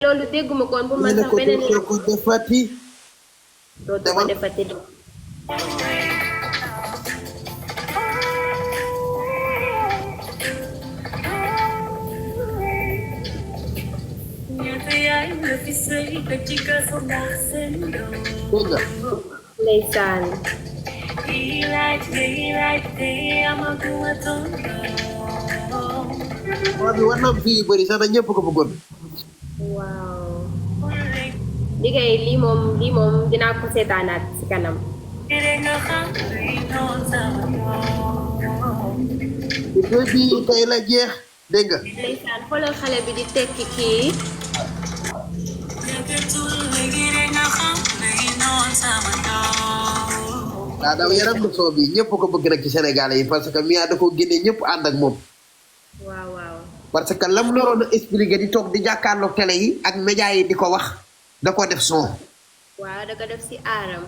loolu dégguma koon pour man nee na sax ko beneen dootoo ko defati. dootu ko demal defati de. dégg nga. Ndeysaan. waa bi war na am fii yu bëri sax na ñëpp ko bëggoon. Waaw. liggéey lii moom dinaa ko seetaanaat ci kanam. te bi tey la jeex dégg nga. Ndeysaan xoolal xale bi di tekki kii. daa daw yaram bu soo bi ñëpp ko bëgg nag ci Sénégalais yi parce que Mia da ko génne ñëpp ànd ak moom. waaw waaw. parce que lam naroon a expliqué di toog di jàkkaarloog télé yi ak média yi di ko wax da ko def son. waaw da ko def ci aaram.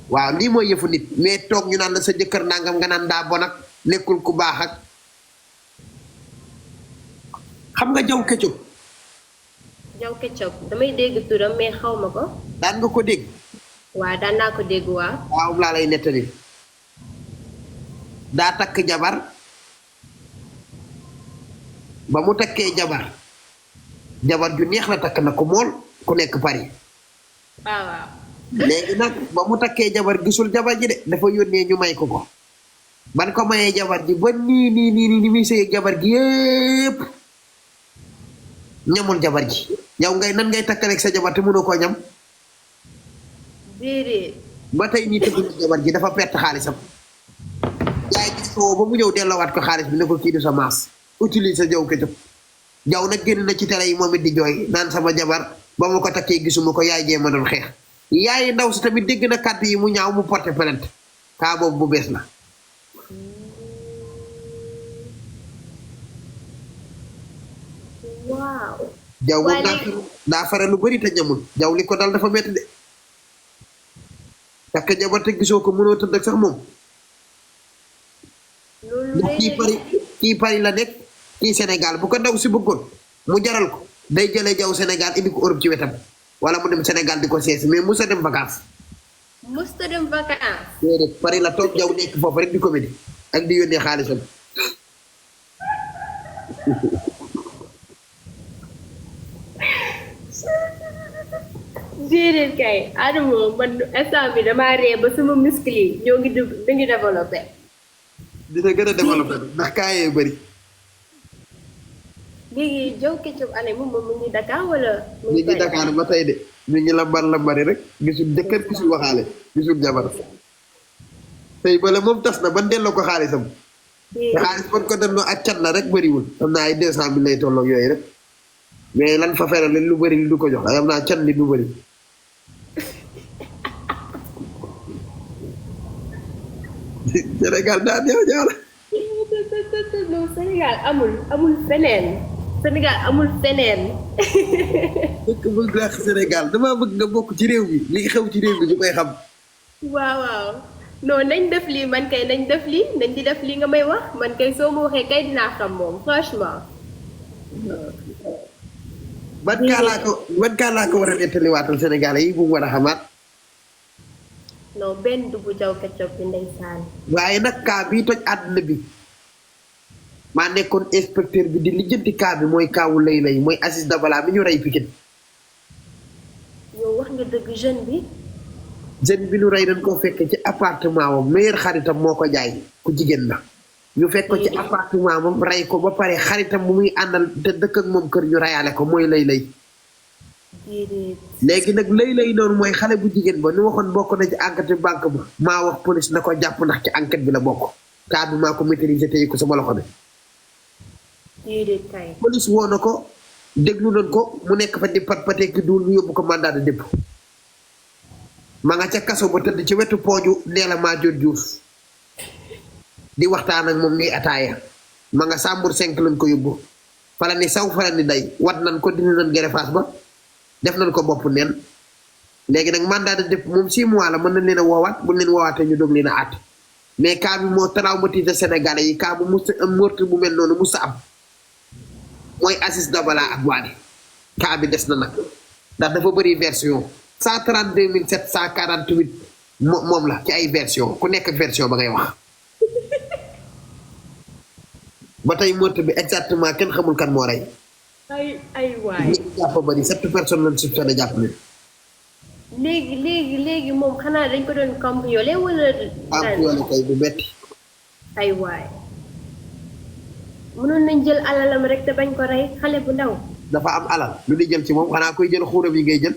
waaw lii mooy yëfu nit mais toog ñu naan la sa jëkkër nangam nga naan daa bon ak nekkul ku baax ak. xam nga jaw këccëg. Jaw Ketchup damay dégg turam mais xaw ma ko. daan nga ko dégg. waaw daan naa ko dégg waa. waaw laa lay nettali. daa takk jabar. ba mu takkee jabar. jabar ju neex la takk na ko mool ku nekk Paris. waaw waaw. léegi nag ba mu takkee jabar gisul jabar ji de dafa yónnee ñu may ko ko. ban ko mayee jabar ji ba nii muy sëy jabar gi yépp ñamul jabar ji yow ngay nan ngay takkaleeg sa jabar te mënoo koo ñam. déedéet. ba tey nii tëgg jabar ji dafa perte xaalisam. yaay gis ko ba mu ñëw delloowaat ko xaalis bi ne ko kii du sa maas utilise sa jaw këccëg jaw nag génn na ci télé yi moom it di jooy naan sama jabar ba ma ko takkee gisuma ko yaay jéem a doon xeex. yaay ndaw si tamit dégg na kàddu yi mu ñaaw mu porté plainte kaa boobu bu bees la. waaw. jaw moom léegi daa fare lu bari te ñamul jaw li ko dal dafa metti de. takk jabar te gisoo ko mënoo tëdd ak sax moom. loolu ndax kii Paris la nekk kii Sénégal bu ko ndaw si bëggoon mu jaral ko day jëlee jaw Sénégal indi ko Europe ci wetam wala mu dem Sénégal di ko seesi mais musa dem vacances. musta dem vacances. déedéet Paris la toog jaw nekk foofu rek di comédie ak di yónnee xaalisam. déedéet kay Adamo man instant bi damaa ree ba sama muscle yi ñoo ngi développé. dina gën a développé ndax kaayee bëri. léegi Jaw Ketchup ane moom mu ngi Dakar wala. mu ñu ngi Paris? Dakar ba tey de ñu ngi lambari rek gisul jëkkër gisul waxaale gisul jabar. tey bala moom tas na ban delloo ko xaalisam. te xaalis ban ko delloo ak cat la rek bëriwul am naa ay 200 000 lay tolloog yooyu rek mais lan fa feral lu bëri li du ko jox am naa cat li du bëri. Sénégal daa neew jaar. non Sénégal amul feneen. Sénégal amul feneen. dëkk bu neex Sénégal damaa bëgg nga bokk ci réew mi li xew ci réew mi ñu koy xam. waaw waaw non nañ def lii man kay nañ def lii nañ di def lii nga may wax man kay soo ma waxee kay dinaa xam moom franchement. ban kaa laa ko war a nettaliwaatal Sénégalais yi bu mu war a xamaat. non benn dugg Jaw Ketchup bi ndeysaan. waaye nag kaa bii toj àdduna bi maa nekkoon inspecteur bi di lijjanti kaa bi mooy kaawu lay mooy Aziz Dabala mi ñu rey Pikine. yow wax nga dëgg jeune bi. jeune bi ñu rey dañ koo fekk ci appartement wam meilleur xaritam moo ko jaay ku jigéen la. ñu fekk ko ci appartement moom rey ko ba pare xaritam bu muy àndal te dëkk ak moom kër ñu reyaale ko mooy lay. déedéet. léegi nag lay noonu mooy xale bu jigéen ba nu waxoon bokk na ci enquête banque ba maa wax police na ko jàpp ndax ci enquête bi la bokk cas bi maa ko maîtriser tey ko sama loxo bi. déedéet kay. police woo na ko déglu nañ ko mu nekk fa di pat-patee ki duul ñu yóbbu ko mandat de dépôt ma nga ca kaso ba tëdd ci wetu pooju Ndella Madior Diouf di waxtaan ak moom ñuy ataaya ma nga Sambour 5 lañ ko yóbbu fala ni saw fala ni day wat nañ ko dindi nañ gerefaas ba def nañ ko bopp neen léegi nag mandat de dépôt moom 6 mois la mën nañ leen a woowaat bu leen woowaatee ñu doog leen a àtte mais cas bi moo traumatisé Sénégalais yi cas bu musta am meurtre bu mel noonu musta am mooy Aziz Dabala ak Wally cas bi des na nag ndax dafa bëri version 132748 moom la ci ay version ku nekk version ba ngay wax ba tey meurtre bi exactement kenn xamul kan moo rey ay waay ñi jàpp bari 7 personnes lañ soupçonné jàpp ne léegi moom xanaa dañ ko doon cambriolé wala cambriolé kay bu metti ay waay mënoon nañ jël alalam rek te bañ ko rey xale bu ndaw dafa am alal lu di jël ci moom xanaa koy jël xuuram yi ngay jël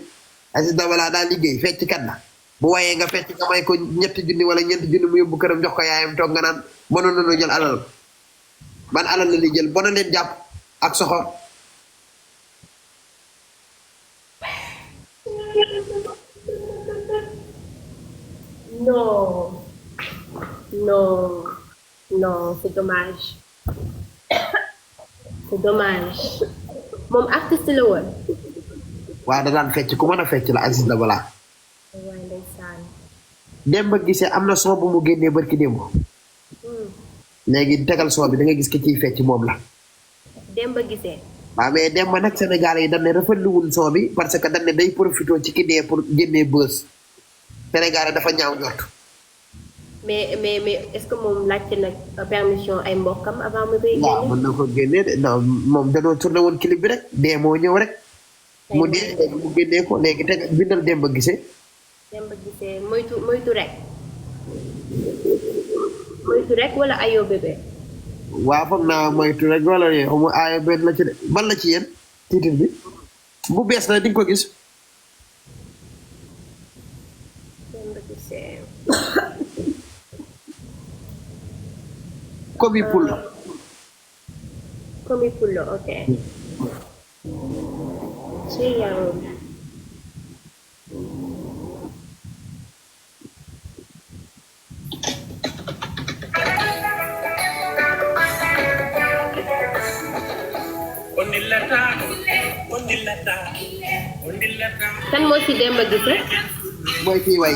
Aziz Dabala daal liggéey fecc kat la bu wayee nga fecc nga may ko 3 junni wala 4 junni mu yóbbu këram jox ko yaayam toog nga naan mënoon nañoo jël alalam ban alal la li jël bona leen jàpp ak soxor non c'est dommage c'est dommage moom artiste la woon waaw da daan fecc ku mën a fecc la Aziz Dabala waay ndeysaan Demba Gisee am na son bu mu génnee barki démb léegi tegal son bi da nga gis ki ciy fecc moom la Demba Gisee waaw mais Demba nag Sénégal yi dañ ne rafetluwul son bi parce que dañ ne day profité ci ki dee pour génnee buzz Sénégal yi dafa ñaaw njort mais est-ce que moom laajte nag permission ay mbokkam avant mu koy génne waaw mën na ko génnee de non moom danoo tourné woon clip bi rek dee moo ñëw rek mu dee léegi mu génnee ko léegi teg bindal Demba Gisee moytu rek wala ayo bébé waaw foog naa moytu rek wala xaw ma aaya benn la ci de ban la ci yéen titre bi bu bees la di nga ko gis Demba Gisee Komi Pulo ok ci yow kan moo ci Demba Gisee mooy kii way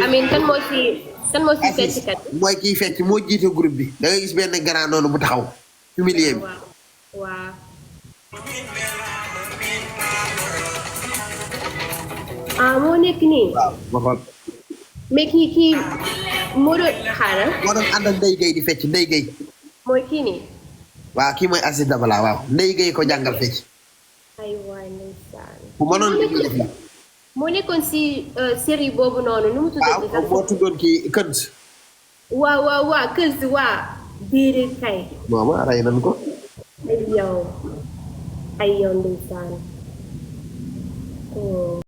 amin kan moo ci fecckat mooy kii fecc moo jiite groupe bi da nga gis benn grand noonu bu taxaw humilier bi waaw moo nekk nii waaw ma xool mais kii moo doon xaaral moo doon ànd ak Ndeye Gueye di fecc Ndeye Gueye mooy kii nii waaw kii mooy Aziz Dabala waaw Ndeye Gueye ko jàngal fecc ay waay ndeysaan bu mënoon liggéey def la moo nekkoon si série boobu noonu nu mu tuddati waaw moo tuddoon kii Këns waaw Këns waa déedéet kay booba rey nañ ko ay yow ndeysaan